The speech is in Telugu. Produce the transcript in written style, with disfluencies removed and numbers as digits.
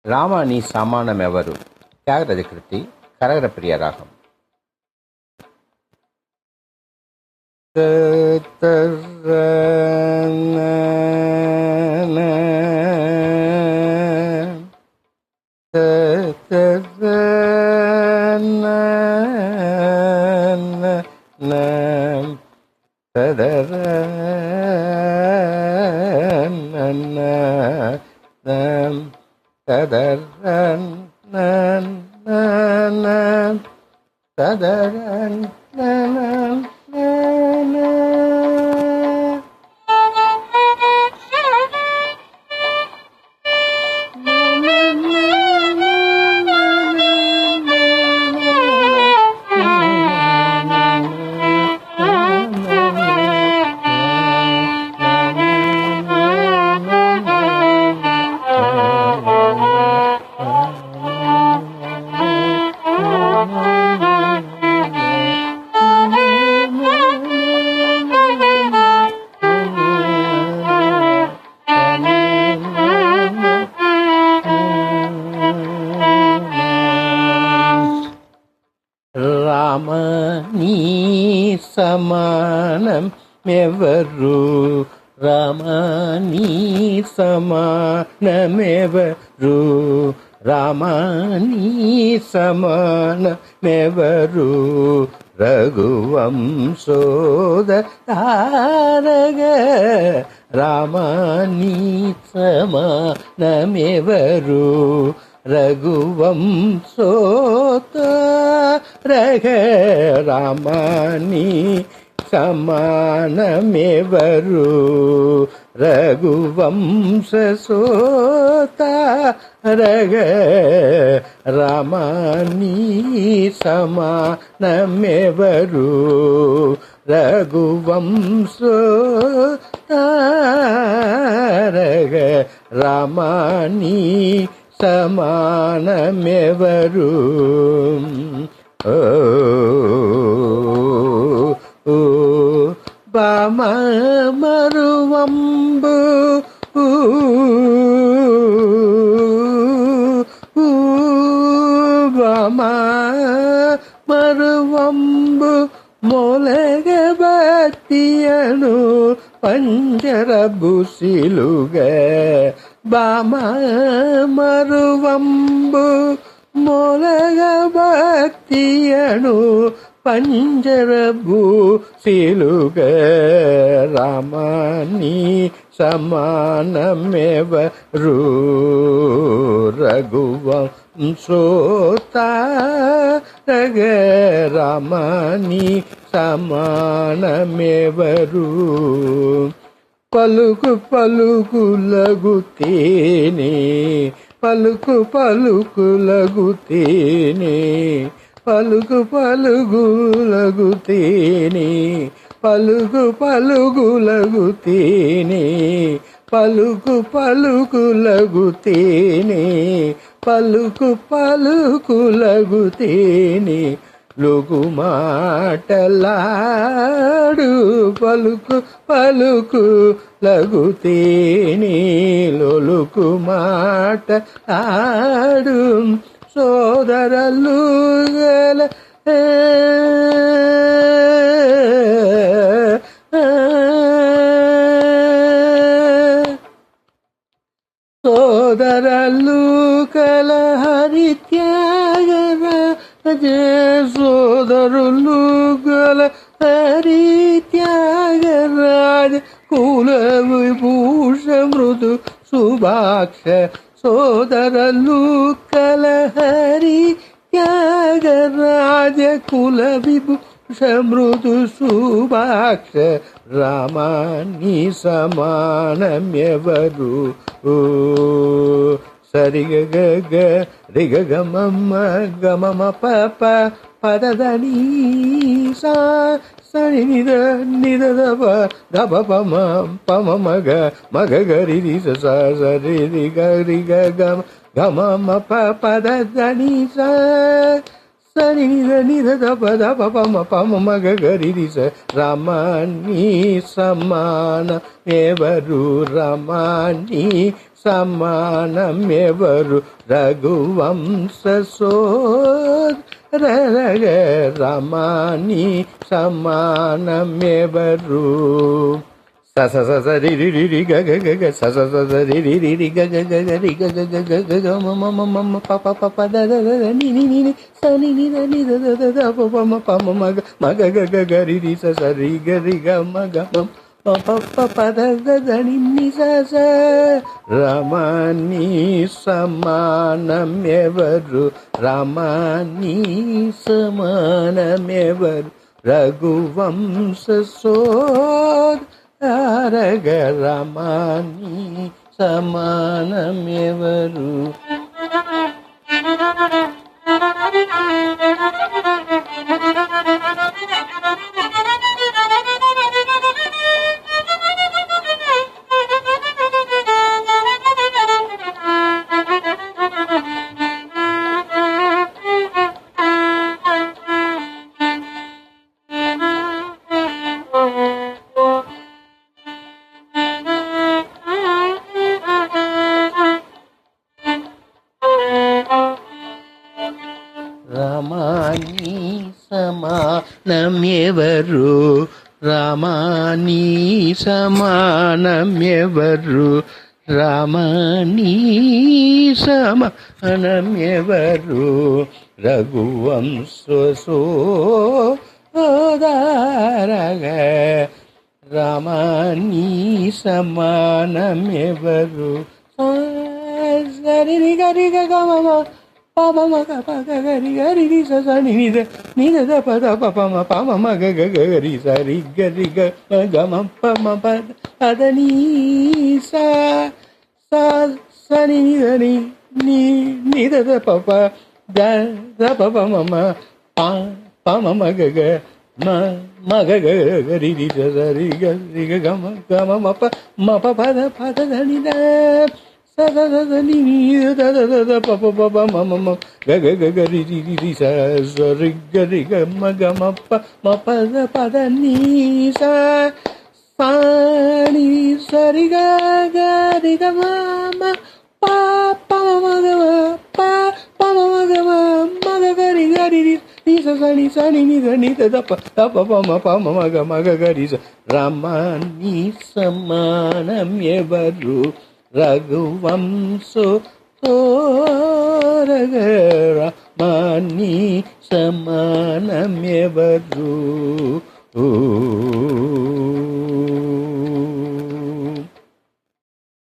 రామ నీ సమానమెవరు? త్యాగరాజ కృతి, కరగరప్రియ రాగం. రామ నీ సమానం ఎవరు? రామ నీ సమానమెవరు? రామ నీ సమానమెవరు? రఘువంశోదరగ రామ నీ సమానమెవరు? రఘువంశోదరగ రామ నీ సమానమెవరు? రఘువంశోదరగ రామ నీ సమానమెవరు? రఘువంశోదరగ రామ నీ సమానమెవరు? బామ మరువంబు బామ మరువంబు మొలగబతియను పంజరబుసిలుగ బామ మరువంబు మొలగబతియను పంజరబుసిలుగ రామ నీ సమానమెవరు? రఘువంశోదరగ రామ నీ సమానమెవరు? పలుకు పలుకులగు తేనే పలుకు పలుకులగు తేనే పలుకు పలుగులగు తేనే పలుకు పలుగులగు తేనే పలుకు పలుకులగు తేనే పలుకు పలుకులగు తేనే లొగు మాటలాడు పలుకు పలుకు లగు తేనే లొలుకు మాటలాడు సోదరలు గల సోదరలు కల హరి త్యాగరాజ సోదరులు గల హరి త్యాగరాజ కుల విభూష మృదు సుభాక్ష సోదరలు కల హరి త్యాగరాజ కుల విభూష మృదు సుభాక్ష రామ నీ సమానమెవరు? సరిగ గగ రిగ గమమ్మ గమమ పప పదదని సా సరి నిద నిద దబ దబ పమ పమ మగ మగ గరి రి స సరి రి గ రి గ గమ గమమ ప పదని సా సని నిద నిద దప దప పమ పమ మగ గరి రి స రమణి సమానమెవరు రమణి సమానమెవరు రఘువంశ సోదర రమణి సమానమెవరు స స స స రి రి రి రి గ గ గ గ స స స స రి రి రి రి గ గ గ గ రి గ గ గ గ గ గ మ మ మ మ మ ప ప ప ప ద ద ద ద ని ని ని ని స ని ని ద ని ద ద ద ద ప ప మ ప మ మ గ మ గ గ గ గ రి రి స స రి గ రి గ మ గ మ ప ప ప ప ద ద ద ని ని స స రమణి సమానమెవరు రమణి సమానమెవరు రఘువంశ సోదర రమణి సమానమెవరు రమణి సమానమెవరు రమణి సమానమెవరు రమణి సమానమెవరు రఘువంశ సోదర రమణి సమానమెవరు సరి గరి గమ పమ మగ పగ గరి గరి రి స స ని ని ద ని ద ద ప ద ప ప మ ప మ మగ గ గ రి స రి గ రి గ మ గ మ ప మ ప ద ని స స స ని ని ద ని ని ని ద ద ప ప ద ద ప ప మ మ ప ప మ మ గ గ మ మ గ గ రి రి స స రి గ గ మ మ ప ద ద ని the da da da da ni ni da da da da pa pa pa pa ma ma ma ga ga ga ga ri ri ri ri sa sa ri ga ma ga ma pa da ni sa sa ni sa ri ga ga ri ga ma ma pa pa ma ga ma pa pa ma ga ma ga ri ri sa ni da ni da pa ma ga ri sa Ramani samanamyevaru Raghuvamsha సోదర రమణి సమానమెవరు